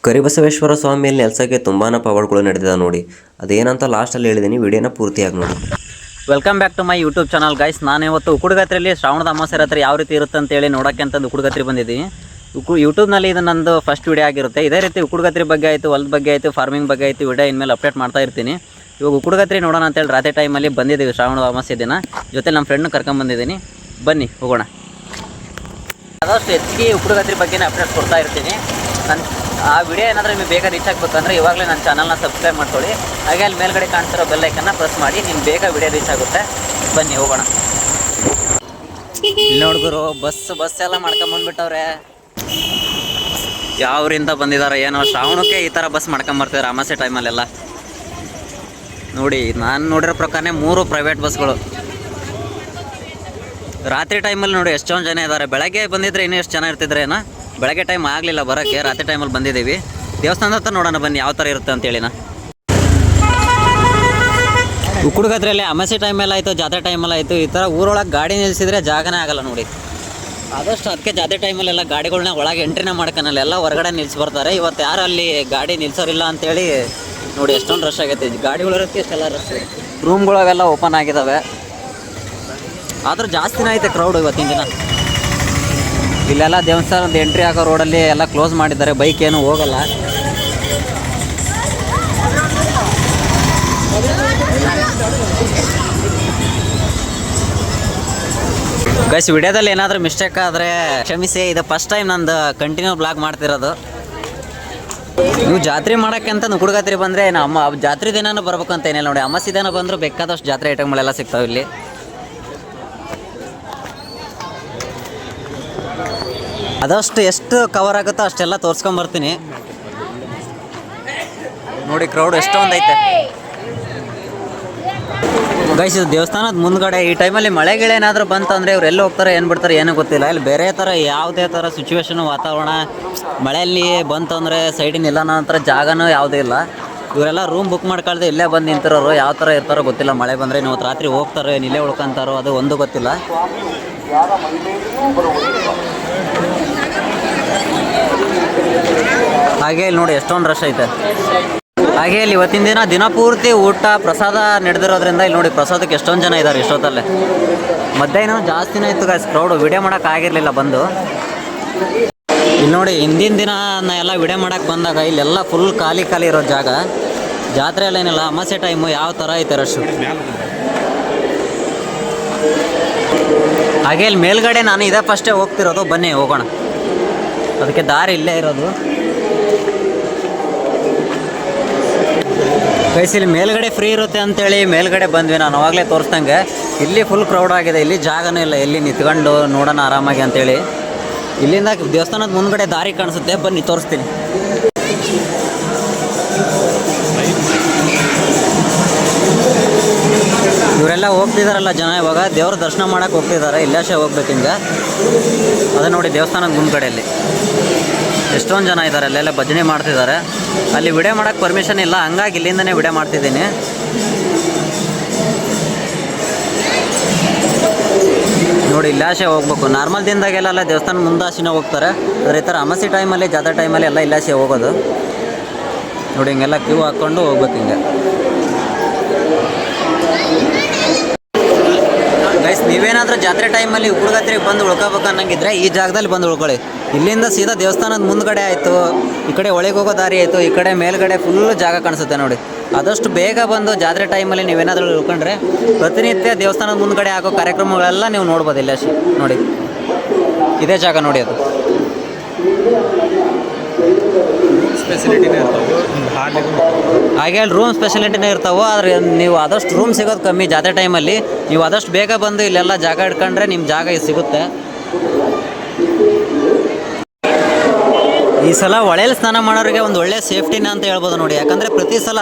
ಕರಿಬಸವೇಶ್ವರ ಸ್ವಾಮಿಯಲ್ಲಿ ನೆಲೆಸೋಕ್ಕೆ ತುಂಬಾ ಪವಾಡಗಳು ನಡೆದಿದೆ ನೋಡಿ. ಅದೇನಂತ ಲಾಸ್ಟಲ್ಲಿ ಹೇಳಿದ್ದೀನಿ, ವಿಡಿಯೋನ ಪೂರ್ತಿಯಾಗಿ ನೋಡಿ. Welcome back to my YouTube channel guys. ನಾನು ಇವತ್ತು ಉಕ್ಕುಡುಗತ್ರಿಯಲ್ಲಿ ಶ್ರಾವಣದ ಅಮಾವಾಸ್ಯೆ ರಾತ್ರಿ ಯಾವ ರೀತಿ ಇರುತ್ತೆ ಅಂತೇಳಿ ನೋಡೋಕ್ಕೆ ಅಂತಂದು ಉಕ್ಕುಡುಗತ್ರಿ ಬಂದಿದ್ದೀನಿ. ಯೂಟ್ಯೂಬ್ನಲ್ಲಿ ಇದು ನಂದು ಫಸ್ಟ್ ವಿಡಿಯೋ ಆಗಿರುತ್ತೆ. ಇದೇ ರೀತಿ ಉಕ್ಕುಡುಗತ್ರಿ ಬಗ್ಗೆ ಆಯಿತು, ಹೊಲದ ಬಗ್ಗೆ ಆಯಿತು, ಫಾರ್ಮಿಂಗ್ ಬಗ್ಗೆ ಆಯಿತು ವಿಡಿಯೋ ಇನ್ಮೇಲೆ ಅಪ್ಡೇಟ್ ಮಾಡ್ತಾ ಇರ್ತೀನಿ. ಇವಾಗ ಉಕ್ಕುಡುಗತ್ರಿ ನೋಡೋಣ ಅಂತೇಳಿ ರಾತ್ರಿ ಟೈಮಲ್ಲಿ ಬಂದಿದ್ದೀವಿ. ಶ್ರಾವಣದ ಅಮಾವಾಸ್ಯೆ ದಿನ ಜೊತೆ ನಮ್ಮ ಫ್ರೆಂಡ್ನ ಕರ್ಕೊಂಬಂದಿದ್ದೀನಿ. ಬನ್ನಿ ಹೋಗೋಣ. ಆದಷ್ಟು ಹೆಚ್ಚಿಗೆ ಉಕ್ಕುಡುಗತ್ರಿ ಬಗ್ಗೆನೇ ಅಪ್ಡೇಟ್ಸ್ ಕೊಡ್ತಾ ಇರ್ತೀನಿ. ಆ ವಿಡಿಯೋ ಏನಾದರೂ ನಿಮಗೆ ಬೇಗ ರೀಚ್ ಆಗಬೇಕಂದ್ರೆ ಇವಾಗಲೇ ನನ್ನ ಚಾನಲ್ನ ಸಬ್ಸ್ಕ್ರೈಬ್ ಮಾಡ್ಕೊಳ್ಳಿ. ಹಾಗೆ ಅಲ್ಲಿ ಮೇಲ್ಗಡೆ ಕಾಣ್ತಿರೋ ಬೆಲ್ ಐಕನ್ನ ಪ್ರೆಸ್ ಮಾಡಿ ನಿಮ್ಗೆ ಬೇಗ ವಿಡಿಯೋ ರೀಚ್ ಆಗುತ್ತೆ. ಬನ್ನಿ ಹೋಗೋಣ. ಇಲ್ಲಿ ನೋಡಿದ್ರು ಬಸ್ ಎಲ್ಲ ಮಾಡ್ಕೊಂಬಂದ್ಬಿಟ್ಟವ್ರೆ. ಯಾವ್ರಿಂದ ಬಂದಿದ್ದಾರೆ ಏನೋ, ಶ್ರಾವಣಕ್ಕೆ ಈ ಥರ ಬಸ್ ಮಾಡ್ಕೊಂಬರ್ತಿದ್ದಾರೆ ಅಮಾವಾಸ್ಯೆ ಟೈಮಲ್ಲೆಲ್ಲ. ನೋಡಿ, ನಾನು ನೋಡಿರೋ ಪ್ರಕಾರನೇ 3 ಪ್ರೈವೇಟ್ ಬಸ್ಗಳು. ರಾತ್ರಿ ಟೈಮಲ್ಲಿ ನೋಡಿ ಎಷ್ಟೊಂದು ಜನ ಇದ್ದಾರೆ. ಬೆಳಗ್ಗೆ ಬಂದಿದ್ರೆ ಇನ್ನೂ ಎಷ್ಟು ಜನ ಇರ್ತಿದ್ರೇನೋ. ಬೆಳಗ್ಗೆ ಟೈಮ್ ಆಗಲಿಲ್ಲ ಬರೋಕ್ಕೆ, ರಾತ್ರಿ ಟೈಮಲ್ಲಿ ಬಂದಿದ್ದೀವಿ. ದೇವಸ್ಥಾನದ ಹತ್ರ ನೋಡೋಣ ಬನ್ನಿ ಯಾವ ಥರ ಇರುತ್ತೆ ಅಂತೇಳಿನ. ಉಕ್ಕುಡುಗತ್ರಿಯಲ್ಲಿ ಅಮಾವಾಸ್ಯೆ ಟೈಮೆಲ್ಲ ಆಯಿತು, ಜಾತ್ರೆ ಟೈಮಲ್ಲಿ ಆಯಿತು, ಈ ಥರ ಊರೊಳಗೆ ಗಾಡಿ ನಿಲ್ಲಿಸಿದ್ರೆ ಜಾಗನೇ ಆಗಲ್ಲ ನೋಡಿ. ಆದಷ್ಟು ಅದಕ್ಕೆ ಜಾತ್ರೆ ಟೈಮಲ್ಲೆಲ್ಲ ಗಾಡಿಗಳನ್ನ ಒಳಗೆ ಎಂಟ್ರಿನ ಮಾಡ್ಕೊಳಲ್ಲ, ಎಲ್ಲ ಹೊರಗಡೆ ನಿಲ್ಲಿಸ್ಬರ್ತಾರೆ. ಇವತ್ತು ಯಾರು ಅಲ್ಲಿ ಗಾಡಿ ನಿಲ್ಸೋರಿಲ್ಲ ಅಂತೇಳಿ ನೋಡಿ ಎಷ್ಟೊಂದು ರಶ್ ಆಗೈತೆ. ಗಾಡಿಗಳಿರೋದಕ್ಕೆ ಇಷ್ಟೆಲ್ಲ ರಶ್. ರೂಮ್ಗಳವೆಲ್ಲ ಓಪನ್ ಆಗಿದ್ದಾವೆ, ಆದರೂ ಜಾಸ್ತಿನೇ ಐತೆ ಕ್ರೌಡ್ ಇವತ್ತಿನ ದಿನ. ಇಲ್ಲೆಲ್ಲ ದೇವಸ್ಥಾನದ ಎಂಟ್ರಿ ಆಗೋ ರೋಡಲ್ಲಿ ಎಲ್ಲ ಕ್ಲೋಸ್ ಮಾಡಿದ್ದಾರೆ, ಬೈಕ್ ಏನು ಹೋಗಲ್ಲ. ಗೈಸ್, ವಿಡಿಯೋದಲ್ಲಿ ಏನಾದರೂ ಮಿಸ್ಟೇಕ್ ಆದರೆ ಕ್ಷಮಿಸಿ. ಇದು ಫಸ್ಟ್ ಟೈಮ್ ನಂದು ಕಂಟಿನ್ಯೂ ಬ್ಲಾಗ್ ಮಾಡ್ತಿರೋದು. ನೀವು ಜಾತ್ರೆ ಮಾಡೋಕ್ಕೆ ಅಂತ ಉಕ್ಕುಡುಗತ್ರಿ ಬಂದರೆ ಜಾತ್ರೆ ದಿನಾನು ಬರ್ಬೇಕಂತ ಏನಿಲ್ಲ ನೋಡಿ. ಅಮಾವಾಸ್ಯೆ ದಿನ ಬಂದರೂ ಬೇಕಾದಷ್ಟು ಜಾತ್ರೆ ಐಟಮ್ಗಳೆಲ್ಲ ಸಿಗ್ತಾವೆ ಇಲ್ಲಿ. ಅದಷ್ಟು ಎಷ್ಟು ಕವರ್ ಆಗುತ್ತೋ ಅಷ್ಟೆಲ್ಲ ತೋರಿಸ್ಕೊಂಬರ್ತೀನಿ ನೋಡಿ. ಕ್ರೌಡ್ ಎಷ್ಟೊಂದು ಐತೆ ಗೈಸ್. ಇದು ದೇವಸ್ಥಾನದ ಮುಂದ್ಗಡೆ. ಈ ಟೈಮಲ್ಲಿ ಮಳೆ ಗಿಳೆ ಏನಾದರೂ ಬಂತಂದರೆ ಇವ್ರು ಎಲ್ಲಿ ಹೋಗ್ತಾರೆ ಏನು ಬಿಡ್ತಾರೆ ಏನೂ ಗೊತ್ತಿಲ್ಲ. ಇಲ್ಲಿ ಬೇರೆ ಥರ ಯಾವುದೇ ಥರ ಸಿಚುವೇಶನು, ವಾತಾವರಣ ಮಳೆಯಲ್ಲಿ ಬಂತು ಅಂದರೆ ಸೈಡಿನ ಇಲ್ಲ ನಂತರ ಜಾಗನೂ ಯಾವುದೇ ಇಲ್ಲ. ಇವರೆಲ್ಲ ರೂಮ್ ಬುಕ್ ಮಾಡ್ಕೊಳ್ದೆ ಇಲ್ಲೇ ಬಂದು ನಿಂತಿರೋರು. ಯಾವ ಥರ ಇರ್ತಾರೋ ಗೊತ್ತಿಲ್ಲ. ಮಳೆ ಬಂದರೆ ಇವತ್ತು ರಾತ್ರಿ ಹೋಗ್ತಾರೋ ಏನು ಇಲ್ಲೇ ಉಳ್ಕೊಂತಾರೋ ಅದು ಒಂದು ಗೊತ್ತಿಲ್ಲ. ಹಾಗೆ ಇಲ್ಲಿ ನೋಡಿ ಎಷ್ಟೊಂದು ರಶ್ ಐತೆ. ಹಾಗೆ ಇಲ್ಲಿ ಇವತ್ತಿನ ದಿನ ಪೂರ್ತಿ ಊಟ ಪ್ರಸಾದ ನಡೆದಿರೋದ್ರಿಂದ ಇಲ್ಲಿ ನೋಡಿ ಪ್ರಸಾದಕ್ಕೆ ಎಷ್ಟೊಂದು ಜನ ಇದ್ದಾರೆ ಇಷ್ಟೊತ್ತಲ್ಲೇ. ಮಧ್ಯಾಹ್ನ ಜಾಸ್ತಿನೇ ಇತ್ತು ಗೈಸ್ ಕ್ರೌಡು. ವಿಡಿಯೋ ಮಾಡೋಕೆ ಆಗಿರಲಿಲ್ಲ ಬಂದು. ಇಲ್ಲಿ ನೋಡಿ ಹಿಂದಿನ ದಿನ ಎಲ್ಲ ವಿಡಿಯೋ ಮಾಡೋಕ್ಕೆ ಬಂದಾಗ ಇಲ್ಲೆಲ್ಲ ಫುಲ್ ಖಾಲಿ ಇರೋ ಜಾಗ. ಜಾತ್ರೆ ಎಲ್ಲ ಏನಿಲ್ಲ, ಅಮಾವಾಸ್ಯೆ ಟೈಮು ಯಾವ ಥರ ಐತೆ ರಶ್. ಹಾಗೆ ಇಲ್ಲಿ ಮೇಲ್ಗಡೆ ನಾನು ಇದೇ ಫಸ್ಟೇ ಹೋಗ್ತಿರೋದು. ಬನ್ನಿ ಹೋಗೋಣ. ಅದಕ್ಕೆ ದಾರಿ ಇಲ್ಲೇ ಇರೋದು ಗೈಸ್. ಇಲ್ಲಿ ಮೇಲ್ಗಡೆ ಫ್ರೀ ಇರುತ್ತೆ ಅಂತೇಳಿ ಮೇಲ್ಗಡೆ ಬಂದ್ವಿ. ನಾನು ಅವಾಗಲೇ ತೋರಿಸ್ದಂಗೆ ಇಲ್ಲಿ ಫುಲ್ ಕ್ರೌಡ್ ಆಗಿದೆ. ಇಲ್ಲಿ ಜಾಗನೂ ಇಲ್ಲ, ಇಲ್ಲಿ ನಿಂತ್ಕೊಂಡು ನೋಡೋಣ ಆರಾಮಾಗಿ ಅಂತೇಳಿ. ಇಲ್ಲಿಂದ ದೇವಸ್ಥಾನದ ಮುಂದ್ಗಡೆ ದಾರಿ ಕಾಣಿಸುತ್ತೆ, ಬನ್ನಿ ತೋರಿಸ್ತೀನಿ. ಇವರೆಲ್ಲ ಹೋಗ್ತಿದಾರಲ್ಲ ಜನ, ಇವಾಗ ದೇವ್ರ ದರ್ಶನ ಮಾಡೋಕೆ ಹೋಗ್ತಿದ್ದಾರೆ. ಇಲ್ಲಾಶೆ ಹೋಗ್ಬೇಕು ಹಿಂಗೆ. ಅದೇ ನೋಡಿ ದೇವಸ್ಥಾನದ ಮುಂದ್ಗಡೆಯಲ್ಲಿ ಎಷ್ಟೊಂದು ಜನ ಇದ್ದಾರೆ. ಅಲ್ಲೆಲ್ಲ ಭಜನೆ ಮಾಡ್ತಿದ್ದಾರೆ. ಅಲ್ಲಿ ವಿಡಿಯೋ ಮಾಡೋಕ್ಕೆ ಪರ್ಮಿಷನ್ ಇಲ್ಲ, ಹಂಗಾಗಿ ಇಲ್ಲಿಂದನೇ ವಿಡಿಯೋ ಮಾಡ್ತಿದ್ದೀನಿ. ನೋಡಿ ಇಲ್ಲಾಶೆ ಹೋಗ್ಬೇಕು. ನಾರ್ಮಲ್ ದಿನದಾಗೆಲ್ಲ ದೇವಸ್ಥಾನ ಮುಂದಾಶಿನ ಹೋಗ್ತಾರೆ. ಆದರೆ ಈ ಥರ ಅಮಾವಾಸ್ಯೆ ಟೈಮಲ್ಲಿ, ಜಾತ್ರೆ ಟೈಮಲ್ಲಿ ಎಲ್ಲ ಇಲ್ಲಾಶೆ ಹೋಗೋದು ನೋಡಿ. ಹಿಂಗೆಲ್ಲ ಕ್ಯೂ ಹಾಕ್ಕೊಂಡು ಹೋಗ್ಬೇಕು ಹಿಂಗೆ. ಗೈಸ್, ನೀವೇನಾದರೂ ಜಾತ್ರೆ ಟೈಮಲ್ಲಿ ಉಕ್ಕುಡುಗತ್ರಿಗೆ ಬಂದು ಉಳ್ಕೋಬೇಕು ಅನ್ನಂಗಿದ್ರೆ ಈ ಜಾಗದಲ್ಲಿ ಬಂದು ಉಳ್ಕೊಳ್ಳಿ. ಇಲ್ಲಿಂದ ಸೀದಾ ದೇವಸ್ಥಾನದ ಮುಂದ್ಗಡೆ ಆಯಿತು, ಈ ಕಡೆ ಒಳಗೆ ಹೋಗೋ ದಾರಿ ಆಯಿತು, ಈ ಕಡೆ ಮೇಲ್ಗಡೆ ಫುಲ್ ಜಾಗ ಕಾಣಿಸುತ್ತೆ ನೋಡಿ. ಆದಷ್ಟು ಬೇಗ ಬಂದು ಜಾತ್ರೆ ಟೈಮಲ್ಲಿ ನೀವೇನಾದರೂ ಉಳ್ಕೊಂಡ್ರೆ ಪ್ರತಿನಿತ್ಯ ದೇವಸ್ಥಾನದ ಮುಂದ್ಗಡೆ ಆಗೋ ಕಾರ್ಯಕ್ರಮಗಳೆಲ್ಲ ನೀವು ನೋಡ್ಬೋದು. ಇಲ್ಲ ನೋಡಿ ಇದೇ ಜಾಗ ನೋಡಿ. ಅದು ಹಾಗೆ ಅಲ್ಲಿ ರೂಮ್ ಸ್ಪೆಷಾಲಿಟಿನೇ ಇರ್ತಾವೆ. ಆದರೆ ನೀವು ಆದಷ್ಟು ರೂಮ್ ಸಿಗೋದು ಕಮ್ಮಿ ಜಾತ್ರೆ ಟೈಮಲ್ಲಿ. ನೀವು ಆದಷ್ಟು ಬೇಗ ಬಂದು ಇಲ್ಲೆಲ್ಲ ಜಾಗ ಇಟ್ಕೊಂಡ್ರೆ ನಿಮ್ಮ ಜಾಗ ಸಿಗುತ್ತೆ. ಈ ಸಲ ಹೊಳೆಯಲ್ಲಿ ಸ್ನಾನ ಮಾಡೋರಿಗೆ ಒಂದು ಒಳ್ಳೆ ಸೇಫ್ಟಿನ ಅಂತ ಹೇಳ್ಬೋದು ನೋಡಿ. ಯಾಕಂದರೆ ಪ್ರತಿ ಸಲ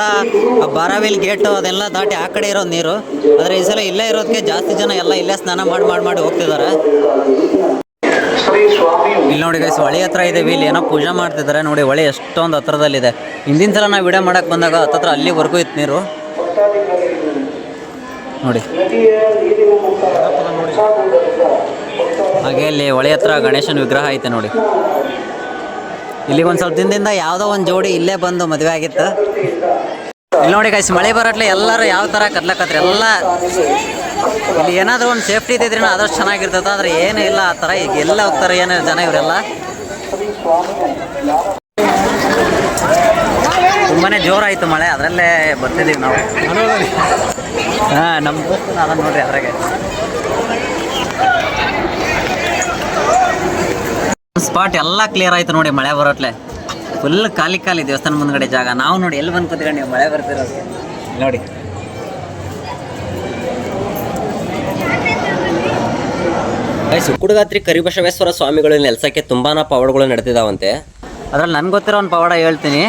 ಬಾರಾವಿಲ್ ಗೇಟು ಅದೆಲ್ಲ ದಾಟಿ ಆ ಕಡೆ ಇರೋ ನೀರು. ಆದರೆ ಈ ಸಲ ಇಲ್ಲೇ ಇರೋದಕ್ಕೆ ಜಾಸ್ತಿ ಜನ ಎಲ್ಲ ಇಲ್ಲೇ ಸ್ನಾನ ಮಾಡಿ ಹೋಗ್ತಿದ್ದಾರೆ. ಇಲ್ಲಿ ನೋಡಿ ಗೈಸ್, ಹೊಳೆ ಹತ್ರ ಇದ್ದೀವಿ. ಇಲ್ಲಿ ಏನೋ ಪೂಜೆ ಮಾಡ್ತಿದ್ದಾರೆ ನೋಡಿ. ಹೊಳೆ ಎಷ್ಟೊಂದು ಹತ್ರದಲ್ಲಿದೆ. ಹಿಂದಿನ ಸಲ ನಾವು ವಿಡಿಯೋ ಮಾಡೋಕ್ಕೆ ಬಂದಾಗ ಹತ್ತತ್ರ ಅಲ್ಲಿವರೆಗೂ ಇತ್ತು ನೀರು ನೋಡಿ. ಹಾಗೆ ಇಲ್ಲಿ ಹೊಳೆ ಹತ್ರ ಗಣೇಶನ ವಿಗ್ರಹ ಐತೆ ನೋಡಿ. ಇಲ್ಲಿ ಒಂದು ಸ್ವಲ್ಪ ದಿನದಿಂದ ಯಾವುದೋ ಒಂದು ಜೋಡಿ ಇಲ್ಲೇ ಬಂದು ಮದುವೆ ಆಗಿತ್ತು. ಇಲ್ಲಿ ನೋಡಿ ಗೈಸ್, ಮಳೆ ಬರಟ್ಲೆ ಎಲ್ಲರೂ ಯಾವ ಥರ ಕತ್ಲಕತ್ರಿ ಎಲ್ಲ. ಇಲ್ಲಿ ಏನಾದರೂ ಒಂದು ಸೇಫ್ಟಿ ಇದ್ದಿದ್ರೆ ಆದಷ್ಟು ಚೆನ್ನಾಗಿರ್ತದೆ, ಆದರೆ ಏನೂ ಇಲ್ಲ ಆ ಥರ. ಈಗ ಎಲ್ಲ ಹೋಗ್ತಾರೆ ಏನೋ ಜನ ಇವರೆಲ್ಲ. ತುಂಬಾ ಜೋರಾಯಿತು ಮಳೆ, ಅದರಲ್ಲೇ ಬರ್ತಿದ್ದೀವಿ ನಾವು. ಹಾಂ, ನಮ್ಮ ದೋಸ್ತು ಅದನ್ನು ನೋಡ್ರಿ ಅದ್ರಾಗೆ. ಸ್ಪಾಟ್ ಎಲ್ಲ ಕ್ಲಿಯರ್ ಆಯ್ತು ನೋಡಿ ಮಳೆ ಬರೋಟ್ಲೆ. ಫುಲ್ ಖಾಲಿ ದೇವಸ್ಥಾನ ಮುಂದ್ಗಡೆ ಜಾಗ. ನಾವು ನೋಡಿ ಎಲ್ಲಿ ಬಂದು ಕೂತ್ಕೊಂಡು ನೀವು ಮಳೆ ಬರ್ತಿರೋದು ನೋಡಿ. ಸುಕ್ಕುಡಗಾತ್ರಿ ಕರಿಬಸವೇಶ್ವರ ಸ್ವಾಮಿಗಳ ನೆಲೆಸಕ್ಕೆ ತುಂಬಾ ಪವಾಡಗಳು ನಡೆದಿದ್ದಾವಂತೆ. ಅದ್ರಲ್ಲಿ ನನ್ಗೆ ಗೊತ್ತಿರೋ ಒಂದು ಪವಾಡ ಹೇಳ್ತೀನಿ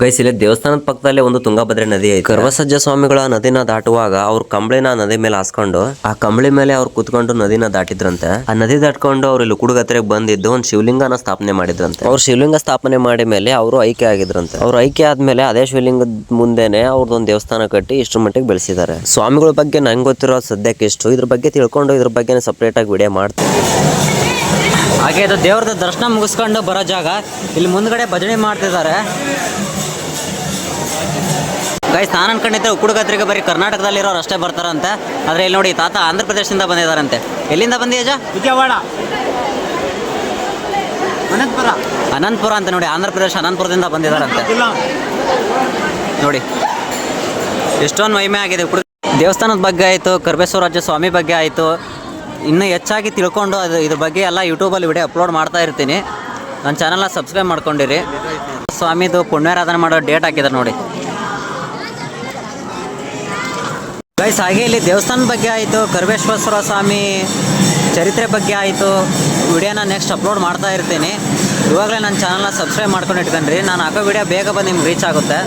ಗೈಸ್. ಇಲ್ಲಿ ದೇವಸ್ಥಾನದ ಪಕ್ಕದಲ್ಲೇ ಒಂದು ತುಂಗಭದ್ರೆ ನದಿ ಐತೆ. ಕರ್ವಸಜ್ಜ ಸ್ವಾಮಿಗಳ ನದಿನ ದಾಟುವಾಗ ಅವ್ರ ಕಂಬಳಿನ ನದಿ ಮೇಲೆ ಹಾಸ್ಕೊಂಡು ಆ ಕಂಬಳಿ ಮೇಲೆ ಅವ್ರು ಕುತ್ಕೊಂಡು ನದಿನ ದಾಟಿದ್ರಂತೆ. ಆ ನದಿ ದಾಟ್ಕೊಂಡು ಅವ್ರು ಇಲ್ಲಿ ಉಕ್ಕುಡಗಾತ್ರೆಗೆ ಬಂದಿದ್ದು ಒಂದು ಶಿವಲಿಂಗನ ಸ್ಥಾಪನೆ ಮಾಡಿದ್ರಂತೆ. ಅವ್ರು ಶಿವಲಿಂಗ ಸ್ಥಾಪನೆ ಮಾಡಿ ಮೇಲೆ ಅವರು ಐಕ್ಯ ಆಗಿದ್ರಂತೆ. ಅವ್ರು ಐಕ್ಯ ಆದ್ಮೇಲೆ ಅದೇ ಶಿವಲಿಂಗದ ಮುಂದೆನೆ ಅವ್ರದ್ದೊಂದು ದೇವಸ್ಥಾನ ಕಟ್ಟಿ ಇಷ್ಟ್ರ ಮಟ್ಟಿಗೆ ಬೆಳೆಸಿದ್ದಾರೆ. ಸ್ವಾಮಿಗಳ ಬಗ್ಗೆ ನಂಗೆ ಗೊತ್ತಿರೋ ಸದ್ಯಕ್ಕೆ ಇಷ್ಟು. ಇದ್ರ ಬಗ್ಗೆ ತಿಳ್ಕೊಂಡು ಇದ್ರ ಬಗ್ಗೆ ಸಪ್ರೇಟ್ ಆಗಿ ವಿಡಿಯೋ ಮಾಡ್ತೀನಿ. ಹಾಗೆ ಇದು ದೇವ್ರದ ದರ್ಶನ ಮುಗಿಸ್ಕೊಂಡು ಬರೋ ಜಾಗ. ಇಲ್ಲಿ ಮುಂದ್ಗಡೆ ಭಜನೆ ಮಾಡ್ತಿದ್ದಾರೆ ಗೈಸ್. ನಾನು ಅನ್ಕೊಂಡಿದ್ದೆ ಉಕ್ಕುಡಗಾತ್ರಿಗೆ ಬರೀ ಕರ್ನಾಟಕದಲ್ಲಿರೋರು ಅಷ್ಟೇ ಬರ್ತಾರಂತೆ, ಆದರೆ ಇಲ್ಲಿ ನೋಡಿ ತಾತ ಆಂಧ್ರ ಪ್ರದೇಶದಿಂದ ಬಂದಿದ್ದಾರಂತೆ. ಎಲ್ಲಿಂದ ಬಂದಿಯಜ? ವಿಜಯವಾಡ, ಅನಂತಪುರ ಅಂತ ನೋಡಿ, ಆಂಧ್ರ ಪ್ರದೇಶ ಅನಂತಪುರದಿಂದ ಬಂದಿದ್ದಾರಂತೆ ನೋಡಿ. ಎಷ್ಟೊಂದು ಮಹಿಮೆ ಆಗಿದೆ ದೇವಸ್ಥಾನದ ಬಗ್ಗೆ ಆಯಿತು, ಕರಿಬಸವರಾಜ ಸ್ವಾಮಿ ಬಗ್ಗೆ ಆಯಿತು. ಇನ್ನೂ ಹೆಚ್ಚಾಗಿ ತಿಳ್ಕೊಂಡು ಇದ್ರ ಬಗ್ಗೆ ಎಲ್ಲ ಯೂಟ್ಯೂಬಲ್ಲಿ ವಿಡಿಯೋ ಅಪ್ಲೋಡ್ ಮಾಡ್ತಾ ಇರ್ತೀನಿ. ನನ್ನ ಚಾನಲ್ನ ಸಬ್ಸ್ಕ್ರೈಬ್ ಮಾಡ್ಕೊಂಡಿರಿ. ಸ್ವಾಮಿದು ಪುಣ್ಯಾರಾಧನೆ ಮಾಡೋ ಡೇಟ್ ಹಾಕಿದ್ದಾರೆ ನೋಡಿ ಗೈಸ್. ಹಾಗೆ ಇಲ್ಲಿ ದೇವಸ್ಥಾನದ ಬಗ್ಗೆ ಆಯಿತು, ಕರಿಬಸವೇಶ್ವರ ಸ್ವಾಮಿ ಚರಿತ್ರೆ ಬಗ್ಗೆ ಆಯಿತು. ವಿಡಿಯೋನ ನೆಕ್ಸ್ಟ್ ಅಪ್ಲೋಡ್ ಮಾಡ್ತಾ ಇರ್ತೀನಿ. ಇವಾಗಲೇ ನನ್ನ ಚಾನಲ್ನ ಸಬ್ಸ್ಕ್ರೈಬ್ ಮಾಡ್ಕೊಂಡು ಇಟ್ಕೊಂಡ್ರಿ. ನಾನು ಹಾಕೋ ವಿಡಿಯೋ ಬೇಗ ಬಂದು ನಿಮ್ಗೆ ರೀಚ್ ಆಗುತ್ತೆ.